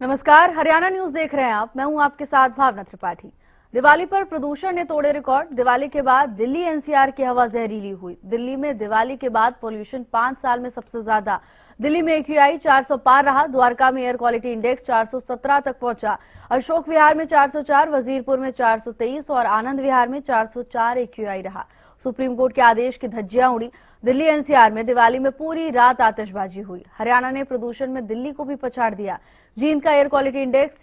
नमस्कार, हरियाणा न्यूज देख रहे हैं आप। मैं हूं आपके साथ भावना त्रिपाठी। दिवाली पर प्रदूषण ने तोड़े रिकॉर्ड। दिवाली के बाद दिल्ली एनसीआर की हवा जहरीली हुई। दिल्ली में दिवाली के बाद पोल्यूशन 5 साल में सबसे ज्यादा। दिल्ली में एक्यूआई 400 पार रहा। द्वारका में एयर क्वालिटी इंडेक्स 417 तक पहुंचा। अशोक विहार में 404, वजीरपुर में 423 और आनंद विहार में 404 एक्यूआई रहा। सुप्रीम कोर्ट के आदेश की धज्जियां उड़ी। दिल्ली एनसीआर में दिवाली में पूरी रात आतिशबाजी हुई। हरियाणा ने प्रदूषण में दिल्ली को भी पछाड़ दिया। जींद का एयर क्वालिटी इंडेक्स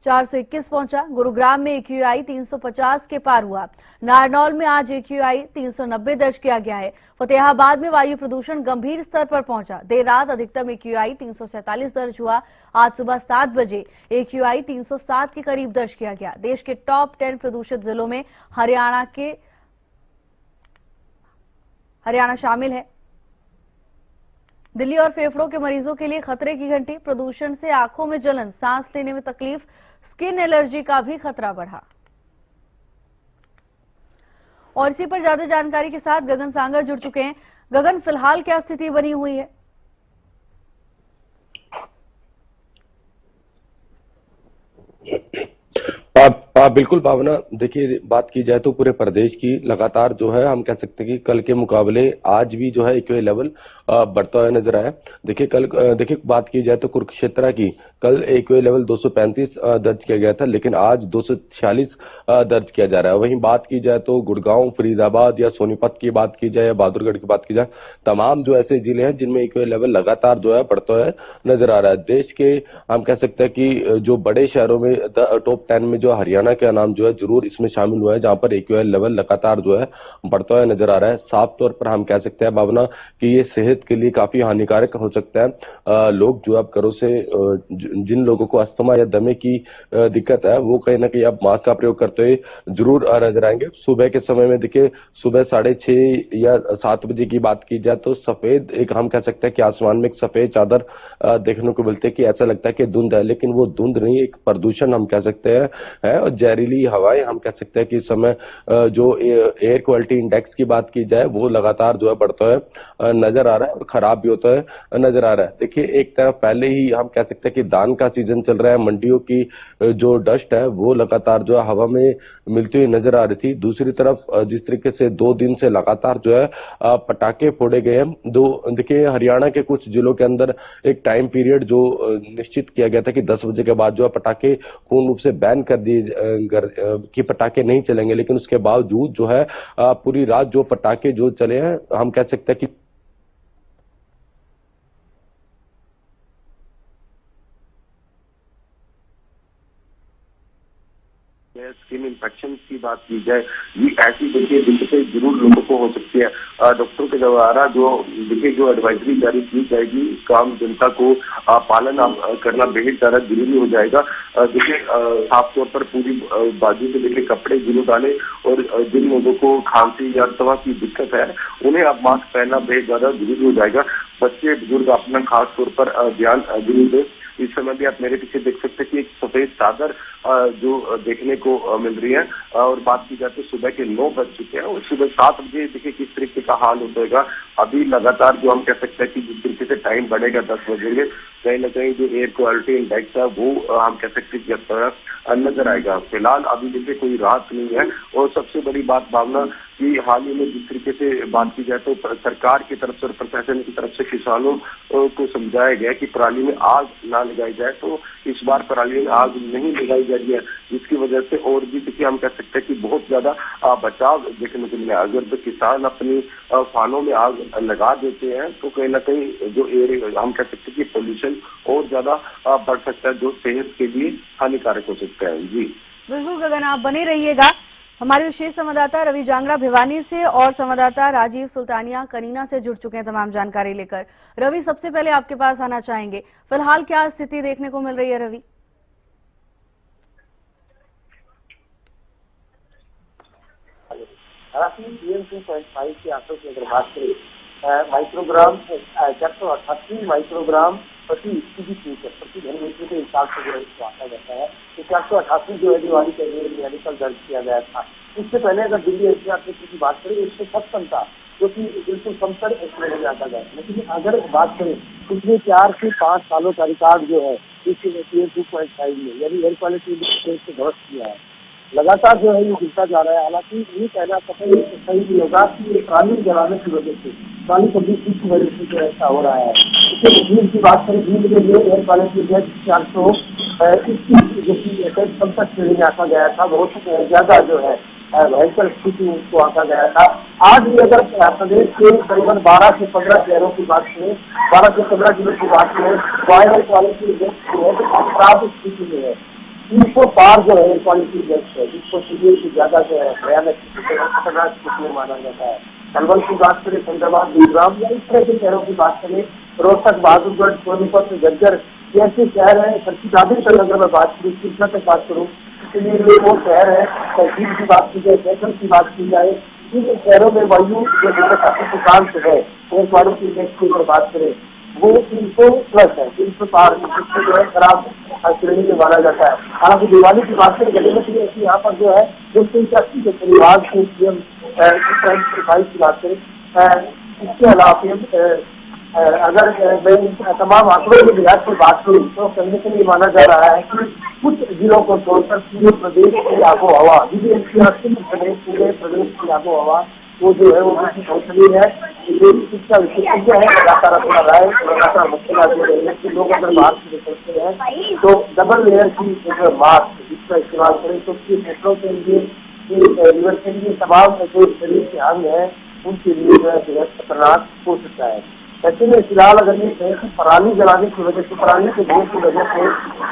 421 पहुंचा। गुरुग्राम में एक्यूआई 350 के पार हुआ। नारनौल में आज एक्यूआई 390 दर्ज किया गया है। फतेहाबाद में वायु प्रदूषण गंभीर स्तर पर पहुंचा। देर रात अधिकतम एक्यूआई 347 दर्ज हुआ। आज सुबह 7 बजे एक्यूआई 307 के करीब दर्ज किया गया। देश के टॉप 10 प्रदूषित जिलों में हरियाणा शामिल है। दिल्ली और फेफड़ों के मरीजों के लिए खतरे की घंटी। प्रदूषण से आंखों में जलन, सांस लेने में तकलीफ, स्किन एलर्जी का भी खतरा बढ़ा। और इसी पर ज्यादा जानकारी के साथ गगन सांगर जुड़ चुके हैं। गगन, फिलहाल क्या स्थिति बनी हुई है? बिल्कुल भावना, देखिए बात की जाए तो पूरे प्रदेश की लगातार जो है हम कह सकते हैं कि कल के मुकाबले आज भी जो है एक्यूआई लेवल बढ़ता हुआ नजर आया। देखिए बात की जाए तो कुरुक्षेत्र की कल एक्यूआई लेवल 235 दर्ज किया गया था, लेकिन आज 246 दर्ज किया जा रहा है। वहीं बात की जाए तो गुड़गांव, फरीदाबाद या सोनीपत की बात की जाए या बहादुरगढ़ की बात की जाए, तमाम जो ऐसे जिले हैं जिनमें एक्यूआई लेवल लगातार जो है बढ़ता हुआ नजर आ रहा है। देश के हम कह सकते हैं कि जो बड़े शहरों में टॉप 10 में जो हरियाणा का नाम जो है जरूर इसमें शामिल हुआ है, जहां पर एक्यूआई लेवल लगातार जो है बढ़ता हुआ नजर आ रहा है। साफ तौर पर हम कह सकते हैं भावना कि ये सेहत के लिए काफी हानिकारक हो सकता है। लोग जो अब घरों से जिन लोगों को अस्थमा या दमे की दिक्कत है वो कहीं ना कहीं अब मास्क का प्रयोग करते हुए जरूर नजर आएंगे। सुबह के समय में देखिए सुबह 6:30 या 7 बजे की बात की जाए तो सफेद एक हम कह सकते हैं कि आसमान में एक सफेद चादर देखने को मिलती है कि ऐसा लगता है कि धुंध है, लेकिन वो धुंध नहीं, एक प्रदूषण हम कह सकते हैं है। और जहरीली हवाएं हम कह सकते हैं कि इस समय जो एयर क्वालिटी इंडेक्स की बात की जाए वो लगातार जो है बढ़ता है नजर आ रहा है और खराब भी होता है नजर आ रहा है। देखिए एक तरफ पहले ही हम कह सकते हैं कि धान का सीजन चल रहा है, मंडियों की जो डस्ट है वो लगातार जो है हवा में मिलती हुई नजर आ रही थी। दूसरी तरफ जिस तरीके से 2 दिन से लगातार जो है पटाखे फोड़े गए हैं। देखिए हरियाणा के कुछ जिलों के अंदर एक टाइम पीरियड जो निश्चित किया गया था कि 10 बजे के बाद जो है पटाखे पूर्ण रूप से बैन कर दिए कि पटाखे नहीं चलेंगे, लेकिन उसके बावजूद जो है पूरी रात जो पटाखे जो चले हैं हम कह सकते हैं कि स्किन इन्फेक्शन की बात की जाए, ये ऐसी देखिए दिक्कतें जरूर लोगों को हो सकती है। डॉक्टरों के द्वारा जो देखिए जो एडवाइजरी जारी की जाएगी उसका आम जनता को पालन करना बेहद ज्यादा जरूरी हो जाएगा। देखिए साफ तौर पर पूरी बाजू से देखिए कपड़े जरूर डालें और जिन लोगों को खांसी या अस्थमा की दिक्कत है उन्हें अब मास्क पहनना बेहद ज्यादा जरूरी हो जाएगा। बच्चे बुजुर्ग अपना खास तौर पर ध्यान जरूर दें। इस समय भी आप मेरे पीछे देख सकते हैं कि एक सफेद चादर जो देखने को मिल रही है। और बात की जाए तो सुबह के 9 बज चुके हैं और सुबह 7 बजे देखिए किस तरीके का हाल होगा। अभी लगातार जो हम कह सकते हैं कि जिस तरीके से टाइम बढ़ेगा 10 बजे कहीं ना कहीं जो एयर क्वालिटी इंडेक्स है वो हम कह सकते हैं कि नजर आएगा। फिलहाल अभी देखिए कोई राहत नहीं है। और सबसे बड़ी बात भावना कि हाल ही में जिस तरीके से बात की जाए तो सरकार की तरफ से और प्रशासन की तरफ से किसानों को समझाया गया कि पराली में आग ना लगाई जाए, तो इस बार पराली में आग नहीं लगाई जा रही है, जिसकी वजह से और भी देखिए हम कह सकते हैं कि बहुत ज्यादा बचाव देखने को मिला। अगर तो किसान अपनी फानों में आग लगा देते हैं तो कहीं ना कहीं जो एयर हम कह सकते हैं कि पोल्यूशन और ज्यादा बढ़ सकता है, जो सेहत के लिए हानिकारक हो सकता है। जी बिल्कुल गगन, आप बने रहिएगा। हमारे विशेष संवाददाता रवि जांगड़ा भिवानी से और संवाददाता राजीव सुल्तानिया कनीना से जुड़ चुके हैं तमाम जानकारी लेकर। रवि, सबसे पहले आपके पास आना चाहेंगे, फिलहाल क्या स्थिति देखने को मिल रही है? रवि, PM 2.5 के आंकड़ों की अगर बात करें, माइक्रोग्राम 488 माइक्रोग्राम प्रति प्रति घन मीटर के हिसाब से जो है इसको आंका जाता है। तो 488 जो है दिवाली के मेडिकल दर्ज किया गया था। इससे पहले अगर दिल्ली एनसीआर क्षेत्र की बात करें 156 था जो कि बिल्कुल समतल श्रेणी में आता है। लेकिन अगर बात करें पिछले 4 से 5 सालों का रिकॉर्ड जो है इस टीयर 2.5 में, यानी एयर क्वालिटी इंडेक्स से ध्वस्त किया है, लगातार जो है ये गिरता जा रहा है। हालांकि ये कहना कतई सही नहीं होगा कि ये ट्राली जलाने की वजह से, ट्राली पब्लिसिटी की वजह से जो ऐसा हो रहा है। इसके भीड़ की बात करें, भीड़ के लिए एयर क्वालिटी इंडेक्स 421 जो कि समतल श्रेणी में आका गया था, बहुत ज्यादा जो है भयंकर स्थिति उसको आका गया था। आज भी अगर प्रदेश के करीबन 12 से 15 शहरों की बात करें, 12 से 15 जिलों की बात करें, तो एयर क्वालिटी इंडेक्स जो है तो खराब स्थिति में है। 300 पार जो है एयर क्वालिटी इंडेक्स है, जिसको सीधे से ज्यादा जो है भयानक खतरनाक स्थिति में माना जाता है। पलवल की बात करें, फरीदाबाद, गुरुग्राम या इस तरह के शहरों की बात करें, रोहतक, बहादुरगढ़, सोनीपत, झज्जर जैसे शहर है, सरकारी अगर मैं बात करूँ, कृष्णा तक बात करूँ, इसलिए वो शहर है। तहसील की बात की जाए, जैसलमेर की बात की जाए, इन शहरों में वायु जो काफी है एयर क्वालिटी इंडेक्स की अगर बात करें वो 300 प्लस है, 300 पार जो है खराब श्रेणी में माना जाता है। हालांकि दिवाली की बात करें, गणेश यहाँ पर जो है के परिवार के सीएम की बात करें, इसके अलावा अगर मैं तमाम आंकड़ों के लिहाज से बात करूँ तो कहने के लिए माना जा रहा है कि कुछ जिलों को छोड़कर पूरे प्रदेश की आबो हवा, पूरे प्रदेश की आबो हवा वो जो है वो दूषित हो चुकी है। शिक्षा विशेषज्ञ है, लगातार अपना राय लगातार मुश्किल हो रही है कि लोग अगर बाहर से निकलते हैं तो डबल लेयर की मास्क जिसका इस्तेमाल करें तो उसके फेफड़ों के लिए, लीवर के लिए, तमाम जो शरीर के अंग है उनके लिए जो है खतरनाक हो सकता है। ऐसे में फिलहाल अगर ये कहें कि पराली जलाने की वजह से, पराली के धुएं की वजह से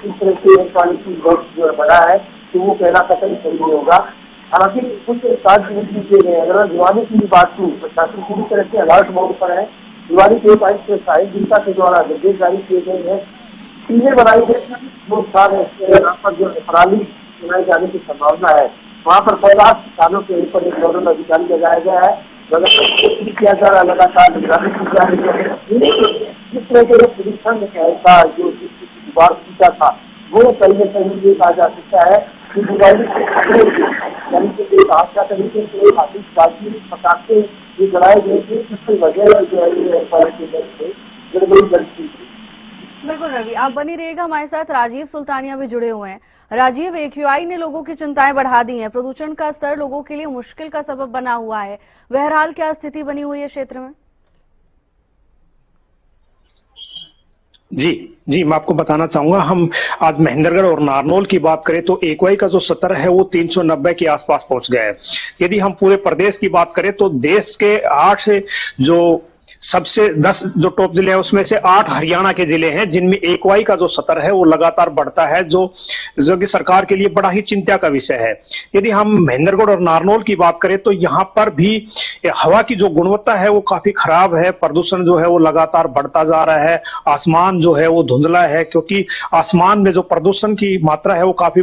इस तरह से एयर क्वालिटी इंडेक्स जो बढ़ा है तो वो कहना कतई सही नहीं होगा। हालांकि कुछ कार्य भी किए गए। अगर मैं दिवाली की बात करूँ, प्रशासन पूरी तरह से अलर्ट मोड पर है। दिवाली के उपायुक्त साहिब जिनका के द्वारा निर्देश जारी किए गए हैं, टीमें बनाई गई, वो स्थान है यहाँ पर जो पराली जलाए जाने की संभावना है वहाँ पर 50 स्थानों के ऊपर एक नोडल अधिकारी लगाया गया है। किया जा रहा लगातार निगरानी की जा रही है। जिस तरह के प्रदूषण का जो वार्षिकता था वो कहीं न कहीं ये कहा जा सकता है कि दिवाली यानी कि एक आशा तरीके से आतिशबाजी पटाखे जो जलाए गए थे उसकी वजह जो है गड़बड़ी गलती। बिल्कुल रवि, आप बनी रहिएगा हमारे साथ। राजीव सुल्तानिया भी जुड़े हुए हैं। राजीव, AQI ने लोगों की चिंताएं बढ़ा दी हैं, प्रदूषण का स्तर लोगों के लिए मुश्किल का सबब बना हुआ है। बहरहाल क्या स्थिति बनी हुई है क्षेत्र में? जी, मैं आपको बताना चाहूंगा। हम आज महेंद्रगढ़ और नारनौल की बात करें तो AQI का जो स्तर है वो 390 के आसपास पहुंच गया है। यदि हम पूरे प्रदेश की बात करें तो देश के 8 जो सबसे 10 जो टॉप जिले हैं उसमें से 8 हरियाणा के जिले हैं जिनमें AQI का जो स्तर है वो लगातार बढ़ता है, जो कि सरकार के लिए बड़ा ही चिंता का विषय है। यदि हम महेंद्रगढ़ और नारनौल की बात करें तो यहाँ पर भी हवा की जो गुणवत्ता है वो काफी खराब है। प्रदूषण जो है वो लगातार बढ़ता जा रहा है। आसमान जो है वो धुंधला है क्योंकि आसमान में जो प्रदूषण की मात्रा है वो काफी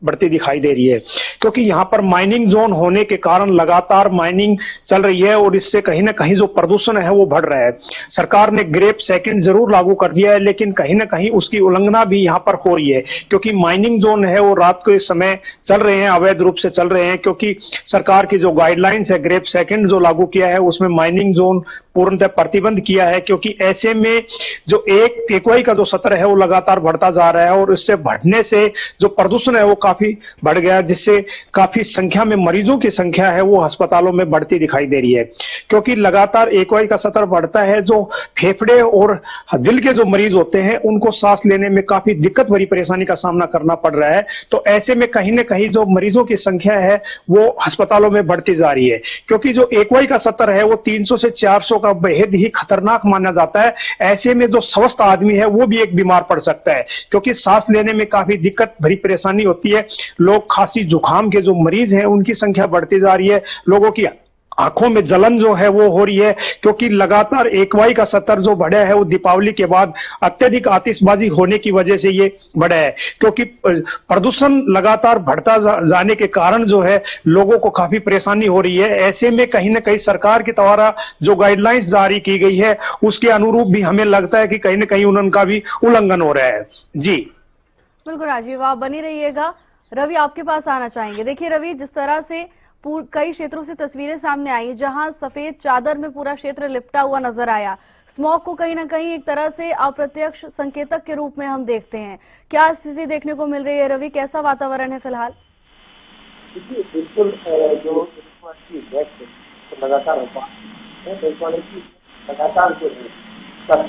बढ़ती दिखाई दे रही है, क्योंकि यहाँ पर माइनिंग जोन होने के कारण लगातार माइनिंग चल रही है और इससे कहीं ना कहीं जो प्रदूषण है वो बढ़ रहा है। सरकार ने ग्रेप सेकंड जरूर लागू कर दिया है, लेकिन कहीं ना कहीं उसकी उल्लंघना भी यहाँ पर हो रही है, क्योंकि माइनिंग जोन है वो रात के समय चल रहे हैं, अवैध रूप से चल रहे हैं। क्योंकि सरकार की जो गाइडलाइंस है, ग्रेप सेकंड जो लागू किया है उसमें माइनिंग जोन पूर्णतः प्रतिबंध किया है, क्योंकि ऐसे में जो AQI का जो स्तर है वो लगातार बढ़ता जा रहा है और इससे बढ़ने से जो प्रदूषण है वो काफी बढ़ गया, जिससे काफी संख्या में मरीजों की संख्या है वो अस्पतालों में बढ़ती दिखाई दे रही है। क्योंकि लगातार AQI का स्तर बढ़ता है, जो फेफड़े और दिल के जो मरीज होते हैं उनको सांस लेने में काफी दिक्कत भरी परेशानी का सामना करना पड़ रहा है। तो ऐसे में कहीं ना कहीं जो मरीजों की संख्या है वो अस्पतालों में बढ़ती जा रही है, क्योंकि जो AQI का स्तर है वो 300 से 400 का बेहद ही खतरनाक माना जाता है। ऐसे में जो स्वस्थ आदमी है वो भी एक बीमार पड़ सकता है, क्योंकि सांस लेने में काफी दिक्कत भरी परेशानी होती है। लोग खांसी जुकाम के जो मरीज हैं उनकी संख्या बढ़ती जा रही है। लोगों की आंखों में जलन जो है वो हो रही है, क्योंकि लगातार AQI का स्तर जो बढ़ा है वो दीपावली के बाद अत्यधिक आतिशबाजी होने की वजह से ये बढ़ा है। क्योंकि प्रदूषण लगातार बढ़ता जाने के कारण जो है लोगों को काफी परेशानी हो रही है। ऐसे में कहीं ना कहीं सरकार के द्वारा जो गाइडलाइंस जारी की गई है उसके अनुरूप भी हमें लगता है कि कहीं ना कहीं उनका भी उल्लंघन हो रहा है। जी बिल्कुल राजीव, आप बनी रहिएगा। रवि, आपके पास आना चाहेंगे। देखिए रवि, जिस तरह से कई क्षेत्रों से तस्वीरें सामने आई जहां सफेद चादर में पूरा क्षेत्र लिपटा हुआ नजर आया। स्मॉग को कहीं ना कहीं एक तरह से अप्रत्यक्ष संकेतक के रूप में हम देखते हैं। क्या स्थिति देखने को मिल रही है रवि, कैसा वातावरण है फिलहाल? बिल्कुल जो लगातार लगातार जो है स्तर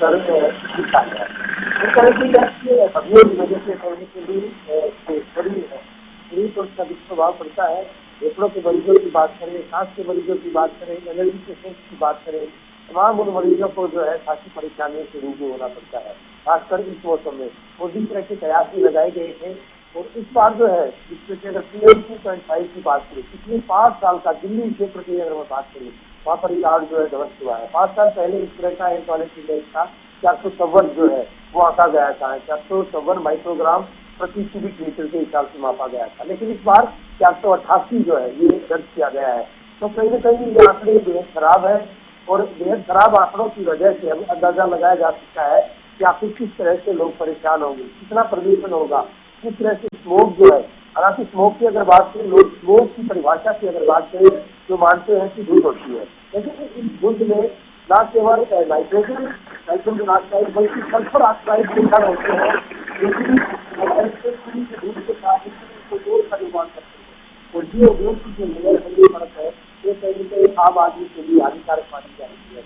का प्रभाव पड़ता है। फेफड़ों के मरीजों की बात करें, सांस के मरीजों की बात करें, एलर्जी पेशेंट की बात करें, तमाम उन मरीजों को जो है खासी परेशानियों से रूबरू होना पड़ता है, खासकर इस मौसम में। और जिस तरह के कयास भी लगाए गए थे, और इस बार जो है जिसमें से अगर PM 2.5 की बात करें, पिछले 5 साल का दिल्ली क्षेत्र की अगर मैं बात करूँ, वहाँ पर रिकॉर्ड जो है ध्वस्त हुआ है। 5 साल पहले इस तरह का एयर क्वालिटी इंडेक्स था 454 जो है वो आंका गया था, 454 माइक्रोग्राम प्रति क्यूबिक मीटर के हिसाब से मापा गया था। लेकिन इस बार 488 जो है ये दर्ज किया गया है। तो कहीं ना कहीं ये आंकड़े बेहद खराब है, और बेहद खराब आंकड़ों की वजह से अब अंदाजा लगाया जा सकता है कि आखिर किस तरह से लोग परेशान होंगे, कितना प्रदूषण होगा, किस तरह से स्मोक जो है। हालांकि स्मोक की अगर बात करें, लोग स्मोक की परिभाषा की अगर बात करें तो मानते हैं कि धुंध होती है, लेकिन इस धुंध में न केवल नाइट्रोजन ऑक्साइड बल्कि सल्फर ऑक्साइड मिश्रण होते हैं, लेकिन धुंध के साथ का निर्माण करते हैं। और ये उद्योग की जो लेयर फर्क है ये कहीं ना कहीं आम आदमी के लिए हानिकारक मानी जा रही है।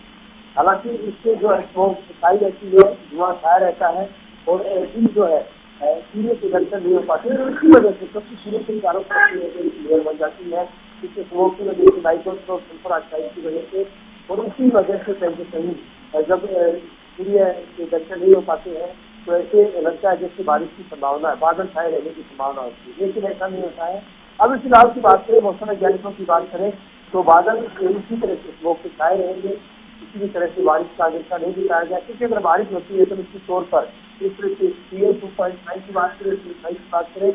हालांकि इससे जो है स्मोक छाई रहती है, धुआं छाया रहता है, और दिन जो है सूर्य के दर्शन नहीं हो पाते हैं। इसकी वजह से क्योंकि सूर्य के चारों तरफ लेयर बन जाती है, इससे स्मोक की वजह से नाइट्रोजन और सल्फर ऑक्साइड की वजह से, और इसी वजह से कहीं जब सूर्य के दर्शन नहीं हो पाते हैं तो ऐसे लगता है जैसे बारिश की संभावना है, बादल छाए रहने की संभावना होती है, लेकिन ऐसा नहीं होता है। अब फिलहाल की बात करें, मौसम वैज्ञानिकों की बात करें तो बादल इसी तरह से स्मोक से छाए रहेंगे, किसी भी तरह से बारिश का आशंका नहीं दिखाया गया, क्योंकि अगर बारिश होती है तो निश्चित तौर पर इस तरह से PM 2.5 की बात करें,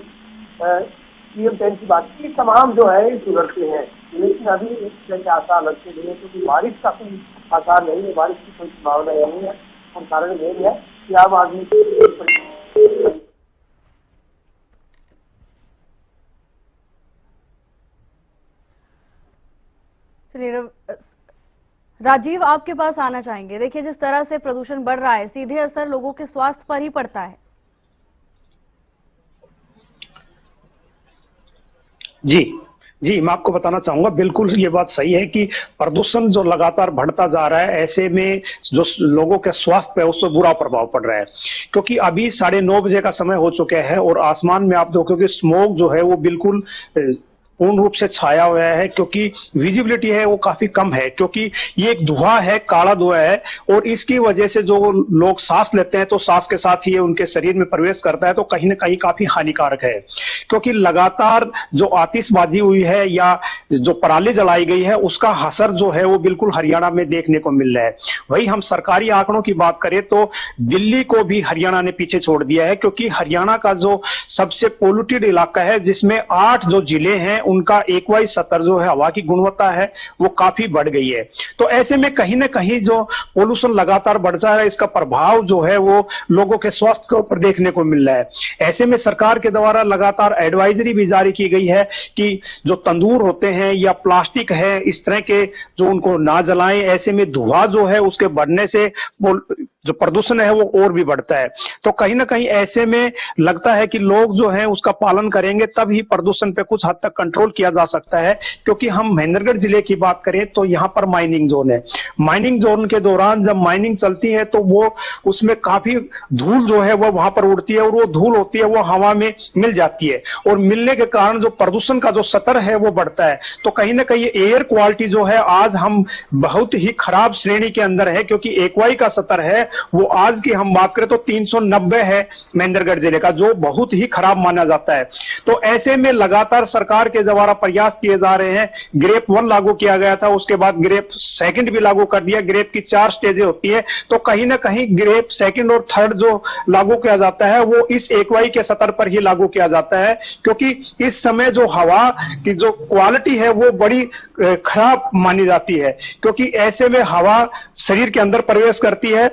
PM 10 की बात की, तमाम जो है सुधरते हैं, लेकिन अभी इस तरह के आसार लगते नहीं है, क्योंकि बारिश का कोई आसार नहीं है, बारिश की कोई संभावना नहीं है। और कारण यही है कि आम आदमी राजीव, आपके पास आना चाहेंगे। देखिए, जिस तरह से प्रदूषण बढ़ रहा है, सीधे असर लोगों के स्वास्थ्य पर ही पड़ता है। जी, मैं आपको बताना चाहूंगा, बिल्कुल ये बात सही है कि प्रदूषण जो लगातार बढ़ता जा रहा है, ऐसे में जो लोगों के स्वास्थ्य पे उस पर बुरा प्रभाव पड़ रहा है। क्योंकि अभी 9:30 बजे का समय हो चुका है और आसमान में आप देखोगे स्मोक जो है वो बिल्कुल पूर्ण रूप से छाया हुआ है, क्योंकि विजिबिलिटी है वो काफी कम है, क्योंकि ये एक धुआं है, काला धुआं है, और इसकी वजह से जो लोग सांस लेते हैं तो सांस के साथ ही उनके शरीर में प्रवेश करता है, तो कहीं ना कहीं काफी हानिकारक है। क्योंकि लगातार जो आतिशबाजी हुई है या जो पराली जलाई गई है, उसका असर जो है वो बिल्कुल हरियाणा में देखने को मिल रहा है। वही हम सरकारी आंकड़ों की बात करें तो दिल्ली को भी हरियाणा ने पीछे छोड़ दिया है, क्योंकि हरियाणा का जो सबसे पोल्यूटेड इलाका है, जिसमें 8 जो जिले हैं उनका AQI स्तर जो है हवा की गुणवत्ता है वो काफी बढ़ गई है। तो ऐसे में कहीं ना कहीं जो पोल्यूशन लगातार बढ़ जा रहा है, इसका प्रभाव जो है वो लोगों के स्वास्थ्य के ऊपर देखने को मिल रहा है। ऐसे में सरकार के द्वारा लगातार एडवाइजरी भी जारी की गई है कि जो तंदूर होते हैं या प्लास्टिक है, इस तरह के जो उनको ना जलाएं। ऐसे में धुआं जो है उसके बढ़ने से जो प्रदूषण है वो और भी बढ़ता है। तो कहीं ना कहीं ऐसे में लगता है कि लोग जो है उसका पालन करेंगे तब ही प्रदूषण पे कुछ हद तक कंट्रोल किया जा सकता है। क्योंकि हम महेंद्रगढ़ जिले की बात करें तो यहाँ पर माइनिंग जोन है। माइनिंग जोन के दौरान जब माइनिंग चलती है तो वो उसमें काफी धूल जो है वो वहां पर उड़ती है, और वो धूल होती है वो हवा में मिल जाती है, और मिलने के कारण जो प्रदूषण का जो स्तर है वो बढ़ता है। तो कहीं ना कहीं एयर क्वालिटी जो है आज हम बहुत ही खराब श्रेणी के अंदर है, क्योंकि AQI का स्तर है वो आज की हम बात करें तो 390 है महेंद्रगढ़ जिले का, जो बहुत ही खराब माना जाता है। तो ऐसे में लगातार सरकार के द्वारा प्रयास किए जा रहे हैं। ग्रेप 1 लागू किया गया था, उसके बाद ग्रेप 2 भी लागू कर दिया। ग्रेप की 4 स्टेजें होती है, तो कहीं ना कहीं ग्रेप 2 और 3 जो लागू किया जाता है वो इस AQI के स्तर पर ही लागू किया जाता है, क्योंकि इस समय जो हवा की जो क्वालिटी है वो बड़ी खराब मानी जाती है। क्योंकि ऐसे में हवा शरीर के अंदर प्रवेश करती है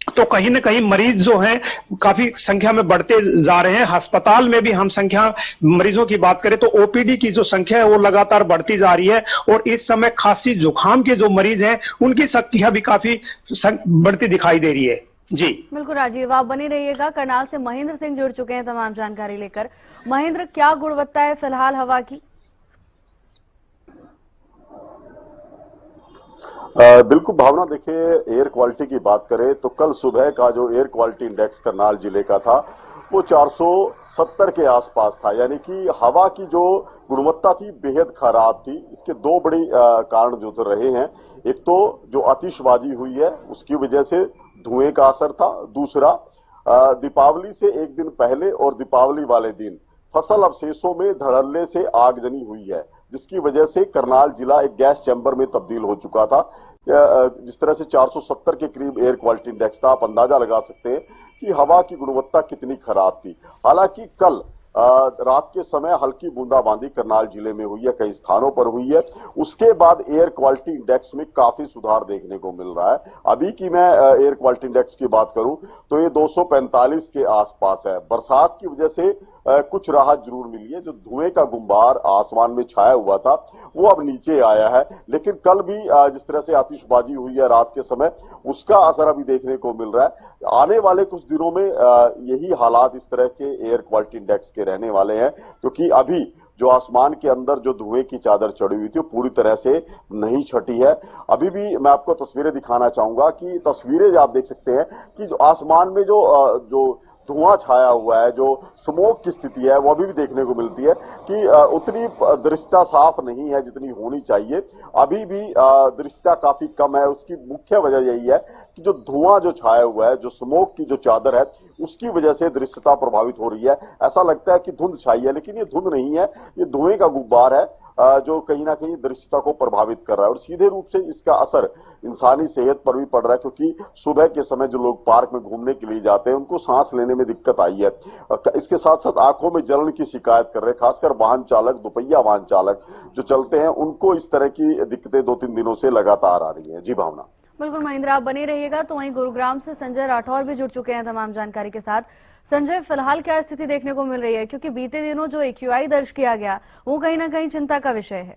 तो कहीं ना कहीं मरीज जो हैं काफी संख्या में बढ़ते जा रहे हैं। अस्पताल में भी हम संख्या मरीजों की बात करें तो ओपीडी की जो संख्या है वो लगातार बढ़ती जा रही है, और इस समय खांसी जुकाम के जो मरीज हैं उनकी संख्या भी काफी बढ़ती दिखाई दे रही है। जी बिल्कुल राजीव, आप बने रहिएगा। करनाल से महेंद्र सिंह जुड़ चुके हैं तमाम जानकारी लेकर। महेंद्र, क्या गुणवत्ता है फिलहाल हवा की? बिल्कुल भावना, देखिए एयर क्वालिटी की बात करें तो कल सुबह का जो एयर क्वालिटी इंडेक्स करनाल जिले का था वो 470 के आसपास था, यानी कि हवा की जो गुणवत्ता थी बेहद खराब थी। इसके दो बड़े कारण जो तो रहे हैं, एक तो जो आतिशबाजी हुई है उसकी वजह से धुएं का असर था, दूसरा दीपावली से एक दिन पहले और दीपावली वाले दिन फसल अवशेषों में धड़ल्ले से आगजनी हुई है, जिसकी वजह से करनाल जिला एक गैस चैम्बर में तब्दील हो चुका था। जिस तरह से 470 के करीब एयर क्वालिटी इंडेक्स था, आप अंदाजा लगा सकते हैं कि हवा की गुणवत्ता कितनी खराब थी। हालांकि कल रात के समय हल्की बूंदाबांदी करनाल जिले में हुई है, कई स्थानों पर हुई है। उसके बाद एयर क्वालिटी इंडेक्स में काफी सुधार देखने को मिल रहा है। अभी की मैं एयर क्वालिटी इंडेक्स की बात करूं तो ये 245 के आसपास है। बरसात की वजह से कुछ राहत जरूर मिली है। जो धुएं का गुंबार आसमान में छाया हुआ था वो अब नीचे आया है, लेकिन कल भी जिस तरह से आतिशबाजी हुई है रात के समय, उसका असर अभी देखने को मिल रहा है। आने वाले कुछ दिनों में यही हालात इस तरह के एयर क्वालिटी इंडेक्स के रहने वाले हैं, क्योंकि अभी जो आसमान के अंदर जो धुएं की चादर चढ़ी हुई थी वो पूरी तरह से नहीं छटी है। अभी भी मैं आपको तस्वीरें दिखाना चाहूंगा कि तस्वीरें आप देख सकते हैं कि जो आसमान में जो धुआं छाया हुआ है, जो स्मोक की स्थिति है वो अभी भी देखने को मिलती है कि उतनी दृश्यता साफ नहीं है जितनी होनी चाहिए। अभी भी दृश्यता काफी कम है। उसकी मुख्य वजह यही है कि जो धुआं जो छाया हुआ है, जो स्मोक की जो चादर है, उसकी वजह से दृश्यता प्रभावित हो रही है। ऐसा लगता है कि धुंध छाई है, लेकिन ये धुंध नहीं है, ये धुएं का गुब्बार है जो कहीं ना कहीं दृश्यता को प्रभावित कर रहा है। और सीधे रूप से इसका असर इंसानी सेहत पर भी पड़ रहा है, क्योंकि सुबह के समय जो लोग पार्क में घूमने के लिए जाते हैं उनको सांस लेने में दिक्कत आई है। इसके साथ साथ आंखों में जलन की शिकायत कर रहे हैं, खासकर वाहन चालक, दोपहिया वाहन चालक जो चलते हैं, उनको इस तरह की दिक्कतें 2-3 दिनों से लगातार आ रही है। जी भावना। बिल्कुल महेंद्र, आप बने रहिएगा। तो वहीं गुरुग्राम से संजय राठौर भी जुड़ चुके हैं तमाम जानकारी के साथ। संजय, फिलहाल क्या स्थिति देखने को मिल रही है, क्योंकि बीते दिनों जो AQI दर्ज किया गया वो कहीं ना कहीं चिंता का विषय है?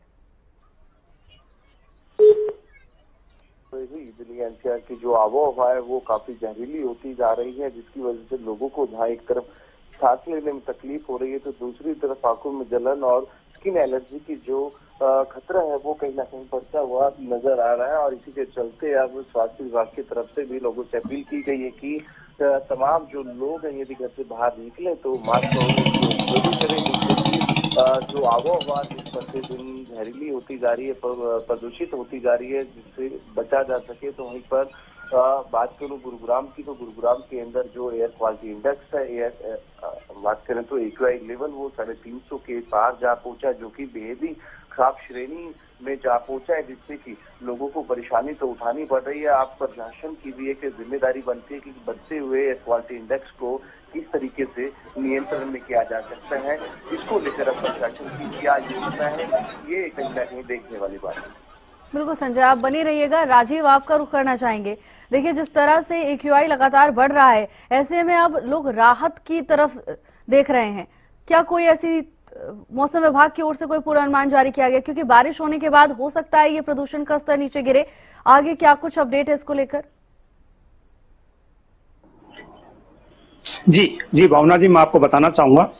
दिल्ली NCR की जो आबोहवा है वो काफी जहरीली होती जा रही है, जिसकी वजह से लोगों को जहाँ एक तरफ सांस लेने में तकलीफ हो रही है तो दूसरी तरफ आंखों में जलन और स्किन एलर्जी की जो खतरा है वो कहीं ना कहीं बढ़ता हुआ नजर आ रहा है। और इसी के चलते अब स्वास्थ्य विभाग की तरफ से भी लोगों से अपील की गई है कि तमाम जो लोग हैं यदि घर से बाहर निकले तो मास्क जरूर करें, जिससे कि जो आबोहवा जिस प्रतिदिन जहरीली होती जा रही है, प्रदूषित होती जा रही है, जिससे बचा जा सके। तो वहीं पर बात करूं गुरुग्राम की, तो गुरुग्राम के अंदर जो एयर क्वालिटी इंडेक्स है, बात करें तो AQI लेवल वो 350 के पार जा पहुंचा, जो कि बेहद ही खराब श्रेणी में जा पहुंचा है, जिससे कि लोगों को परेशानी तो उठानी पड़ रही है। आप प्रशासन की भी एक जिम्मेदारी बनती है कि बढ़ते हुए एयर क्वालिटी इंडेक्स को किस तरीके से नियंत्रण में किया जा सकता है, इसको लेकर अब प्रशासन की क्या योजना है, ये कहीं ना कहीं देखने वाली बात है। बिल्कुल संजय, आप बने रहिएगा। राजीव, आपका रुख करना चाहेंगे। देखिए, जिस तरह से AQI लगातार बढ़ रहा है, ऐसे में अब लोग राहत की तरफ देख रहे हैं। क्या कोई ऐसी मौसम विभाग की ओर से कोई पूर्वानुमान जारी किया गया, क्योंकि बारिश होने के बाद हो सकता है ये प्रदूषण का स्तर नीचे गिरे? आगे क्या कुछ अपडेट है इसको लेकर? जी भावना जी, मैं आपको बताना चाहूंगा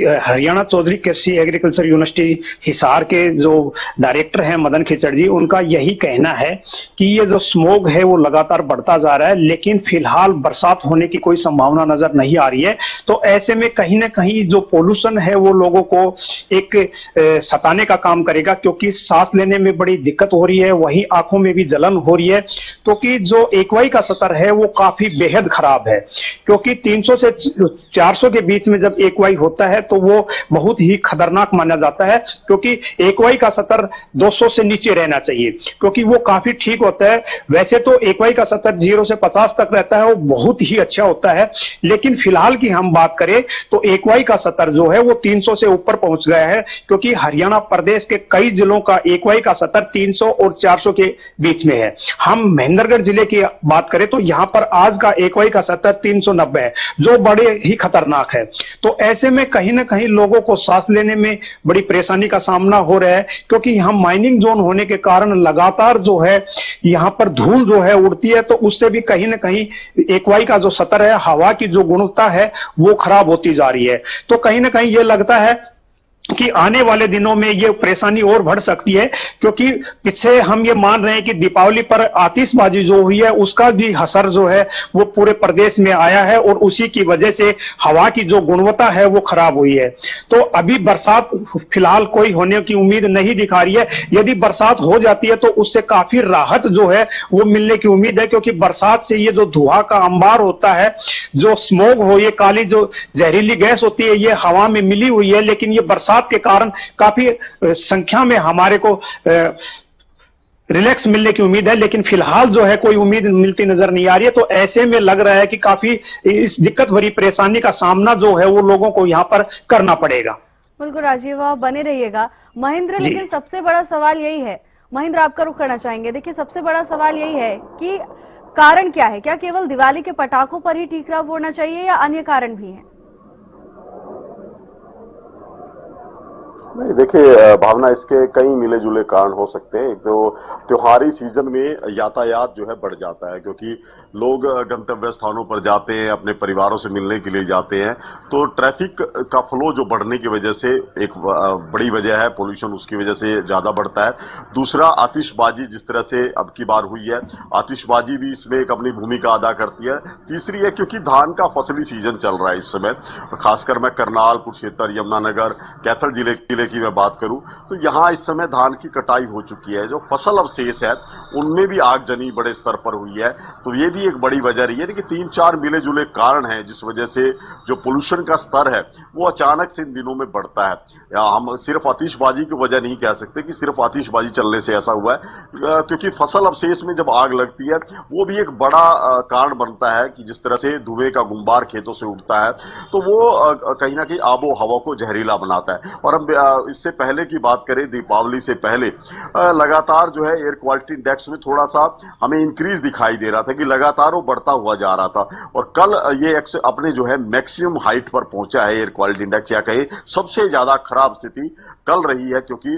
हरियाणा चौधरी कृषि एग्रीकल्चर यूनिवर्सिटी हिसार के जो डायरेक्टर हैं मदन खिचड़ जी, उनका यही कहना है कि ये जो स्मोग है वो लगातार बढ़ता जा रहा है, लेकिन फिलहाल बरसात होने की कोई संभावना नजर नहीं आ रही है। तो ऐसे में कहीं ना कहीं जो पोल्यूशन है वो लोगों को एक सताने का काम करेगा, क्योंकि सांस लेने में बड़ी दिक्कत हो रही है, वहीं आंखों में भी जलन हो रही है। क्योंकि जो AQI का स्तर है वो काफी बेहद खराब है, क्योंकि 300 से 400 के बीच में जब AQI होता है तो वो बहुत ही खतरनाक माना जाता है, क्योंकि AQI का स्तर 200 से नीचे रहना चाहिए, क्योंकि वो काफी ठीक होता है। वैसे तो AQI का स्तर 0 से 50 तक रहता है, वो बहुत ही अच्छा होता है, लेकिन फिलहाल की हम बात करें तो AQI का स्तर जो है वो 300 से ऊपर पहुंच गया है, क्योंकि हरियाणा प्रदेश के कई जिलों का AQI का स्तर 300 और 400 के बीच में है। हम महेंद्रगढ़ जिले की बात करें तो यहाँ पर आज का AQI का स्तर 390 है, जो बड़े ही खतरनाक है। तो ऐसे में कहीं ना कहीं लोगों को सांस लेने में बड़ी परेशानी का सामना हो रहा है, क्योंकि यहाँ माइनिंग जोन होने के कारण लगातार जो है यहाँ पर धूल जो है उड़ती है, तो उससे भी कहीं ना कहीं AQI का जो स्तर है, हवा की जो गुणवत्ता है वो खराब होती जा रही है। तो कहीं ना कहीं ये लगता है कि आने वाले दिनों में ये परेशानी और बढ़ सकती है, क्योंकि पीछे हम ये मान रहे हैं कि दीपावली पर आतिशबाजी जो हुई है उसका भी असर जो है वो पूरे प्रदेश में आया है, और उसी की वजह से हवा की जो गुणवत्ता है वो खराब हुई है। तो अभी बरसात फिलहाल कोई होने की उम्मीद नहीं दिखा रही है। यदि बरसात हो जाती है तो उससे काफी राहत जो है वो मिलने की उम्मीद है, क्योंकि बरसात से ये जो धुआं का अंबार होता है, जो स्मोग हो, ये काली जो जहरीली गैस होती है, ये हवा में मिली हुई है, लेकिन ये बरसात के कारण काफी संख्या में हमारे को रिलैक्स मिलने की उम्मीद है, लेकिन फिलहाल जो है कोई उम्मीद मिलती नजर नहीं आ रही है। तो ऐसे में लग रहा है कि काफी इस दिक्कत भरी परेशानी का सामना जो है वो लोगों को यहाँ पर करना पड़ेगा। बिल्कुल राजीव, आप बने रहिएगा। महेंद्र, लेकिन सबसे बड़ा सवाल यही है, महेंद्र आपका रुख करना चाहेंगे। देखिए, सबसे बड़ा सवाल यही है कि कारण क्या है? क्या केवल दिवाली के पटाखों पर ही ठीकरा फोड़ना चाहिए या अन्य कारण भी हैं? नहीं, देखिए भावना, इसके कई मिले जुले कारण हो सकते हैं। तो त्योहारी सीजन में यातायात जो है बढ़ जाता है, क्योंकि लोग गंतव्य स्थानों पर जाते हैं, अपने परिवारों से मिलने के लिए जाते हैं, तो ट्रैफिक का फ्लो जो बढ़ने की वजह से एक बड़ी वजह है, पोल्यूशन उसकी वजह से ज्यादा बढ़ता है। दूसरा, आतिशबाजी जिस तरह से अब की बार हुई है, आतिशबाजी भी इसमें एक अपनी भूमिका अदा करती है। तीसरी है, क्योंकि धान का फसली सीजन चल रहा है इस समय, खासकर मैं करनाल, कुरुक्षेत्र, यमुनानगर, कैथल जिले की मैं बात करूं तो यहां इस समय धान की कटाई हो चुकी है। जो फसल अवशेष है उनमें भी आगजनी बड़े स्तर पर हुई है, तो ये भी एक बड़ी वजह रही है कि 3-4 मिले जुले कारण हैं जिस वजह से जो पोल्यूशन का स्तर है वो अचानक से इन दिनों में बढ़ता है। हम सिर्फ आतिशबाजी की वजह नहीं कह सकते कि सिर्फ आतिशबाजी चलने से ऐसा हुआ है, क्योंकि फसल अवशेष में जब आग लगती है वो भी एक बड़ा कारण बनता है कि जिस तरह से धुएं का गुंबार खेतों से उठता है तो वो कहीं ना कहीं आबो हवा को जहरीला बनाता है। और हम इससे पहले की बात करें, दीपावली से पहले लगातार जो है एयर क्वालिटी इंडेक्स में थोड़ा सा हमें इंक्रीज दिखाई दे रहा था कि लगातार वो बढ़ता हुआ जा रहा था, और कल ये अपने जो है मैक्सिमम हाइट पर पहुंचा है एयर क्वालिटी इंडेक्स, या कहीं सबसे ज्यादा खराब स्थिति कल रही है, क्योंकि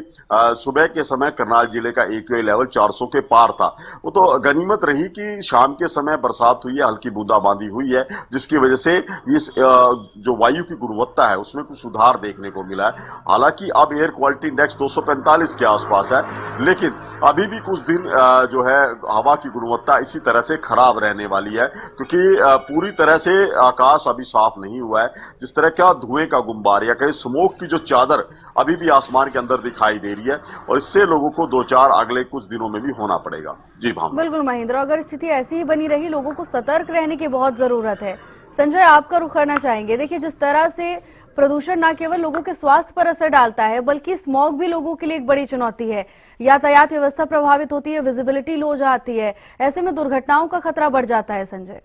सुबह के समय करनाल जिले का AQI लेवल 400 के पार था। वो तो गनीमत रही कि शाम के समय बरसात हुई है, हल्की बूंदाबांदी हुई है, जिसकी वजह से इस जो वायु की गुणवत्ता है उसमें कुछ सुधार देखने को मिला है। हालांकि अब एयर क्वालिटी इंडेक्स 245 के आसपास है, लेकिन अभी भी कुछ दिन जो है हवा की गुणवत्ता इसी तरह से खराब रहने वाली है, क्योंकि पूरी तरह से आकाश अभी साफ नहीं हुआ है। जिस तरह का धुएं का गुंबार या कहीं स्मोक की जो चादर अभी भी आसमान के अंदर दिखाई दे रही है, और इससे लोगों को 2-4 अगले कुछ दिनों में भी होना पड़ेगा। जी भावना। बिल्कुल महेंद्र, अगर स्थिति ऐसी ही बनी रही, लोगों को सतर्क रहने की बहुत जरूरत है। संजय, आपका रुख करना चाहेंगे। देखिए, जिस तरह से प्रदूषण न केवल लोगों के स्वास्थ्य पर असर डालता है, बल्कि स्मॉग भी लोगों के लिए एक बड़ी चुनौती है। यातायात व्यवस्था प्रभावित होती है, विजिबिलिटी लो जाती है, ऐसे में दुर्घटनाओं का खतरा बढ़ जाता है। संजय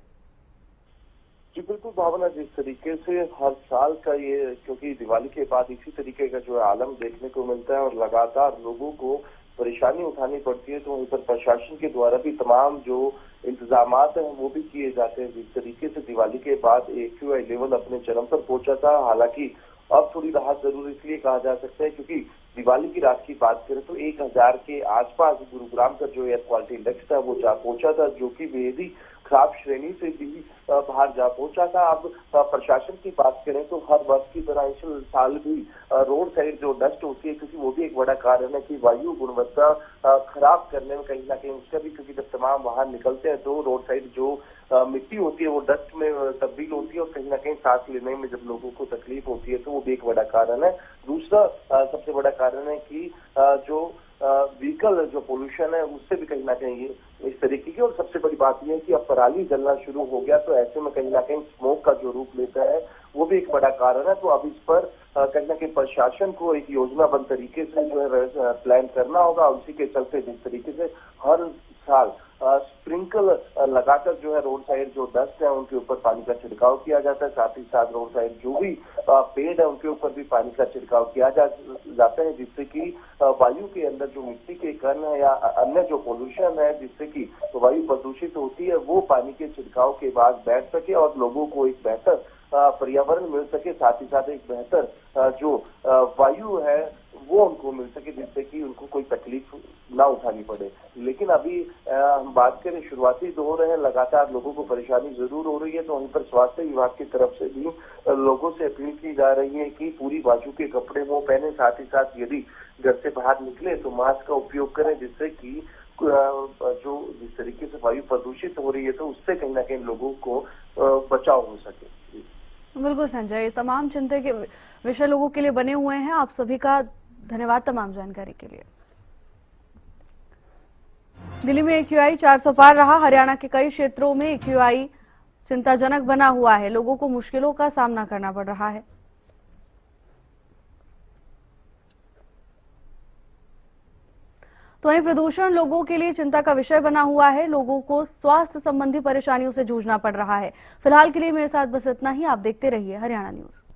जी बिल्कुल भावना, जिस तरीके से हर साल का ये, क्योंकि दिवाली के बाद इसी तरीके का जो है आलम देखने को मिलता है और लगातार लोगों को परेशानी उठानी पड़ती है, तो वहीं पर प्रशासन के द्वारा भी तमाम जो इंतजाम हैं वो भी किए जाते हैं। जिस तरीके से दिवाली के बाद AQI लेवल अपने चरम पर पहुंचा था, हालांकि अब थोड़ी राहत जरूर इसलिए कहा जा सकता है क्योंकि दिवाली की रात की बात करें तो 1000 के आसपास गुरुग्राम का जो एयर क्वालिटी इंडेक्स था वो जा पहुंचा था, जो कि बेहद ही खराब श्रेणी से भी बाहर जा पहुंचा था। अब प्रशासन की बात करें तो हर वर्ष की तरह इस साल भी रोड साइड जो डस्ट होती है, क्योंकि वो भी एक बड़ा कारण है कि वायु गुणवत्ता खराब करने में कहीं ना कहीं उसका भी, क्योंकि जब तमाम वाहन निकलते हैं तो रोड साइड जो मिट्टी होती है वो डस्ट में तब्दील होती है और कहीं ना कहीं सांस लेने में जब लोगों को तकलीफ होती है तो वो भी एक बड़ा कारण है। दूसरा सबसे बड़ा कारण है कि जो व्हीकल जो पोल्यूशन है उससे भी कहीं ना कहीं ये इस तरीके की। और सबसे बड़ी बात यह है कि अब पराली जलना शुरू हो गया, तो ऐसे में कहीं ना कहीं स्मोक का जो रूप लेता है वो भी एक बड़ा कारण है। तो अब इस पर कहीं ना कहीं प्रशासन को एक योजनाबद्ध तरीके से जो है प्लान करना होगा। उसी के चलते जिस तरीके से हर साल स्प्रिंकल लगाकर जो है रोड साइड जो डस्ट है उनके ऊपर पानी का छिड़काव किया जाता है, साथ ही साथ रोड साइड जो भी पेड़ है उनके ऊपर भी पानी का छिड़काव किया जाता है, जिससे कि वायु के अंदर जो मिट्टी के कण है या अन्य जो पोल्यूशन है जिससे कि वायु प्रदूषित होती है वो पानी के छिड़काव के बाद बैठ सके और लोगों को एक बेहतर पर्यावरण मिल सके, साथ ही साथ एक बेहतर जो वायु है वो उनको मिल सके, जिससे कि उनको कोई तकलीफ ना उठानी पड़े। लेकिन अभी हम बात करें शुरुआती दौर है, लगातार लोगों को परेशानी जरूर हो रही है, तो वहीं पर स्वास्थ्य विभाग की तरफ से भी लोगों से अपील की जा रही है कि पूरी बाजू के कपड़े वो पहने, साथ ही साथ यदि घर से बाहर निकले तो मास्क का उपयोग करें, जिससे कि जो जिस तरीके से वायु प्रदूषित हो रही है तो उससे कहीं ना कहीं लोगों को बचाव हो सके। बिल्कुल संजय, ये तमाम चिंता के विषय लोगों के लिए बने हुए हैं। आप सभी का धन्यवाद तमाम जानकारी के लिए। दिल्ली में AQI 400 पार रहा। हरियाणा के कई क्षेत्रों में AQI चिंताजनक बना हुआ है, लोगों को मुश्किलों का सामना करना पड़ रहा है। तो वहीं प्रदूषण लोगों के लिए चिंता का विषय बना हुआ है, लोगों को स्वास्थ्य संबंधी परेशानियों से जूझना पड़ रहा है। फिलहाल के लिए मेरे साथ बस इतना ही। आप देखते रहिए हरियाणा न्यूज।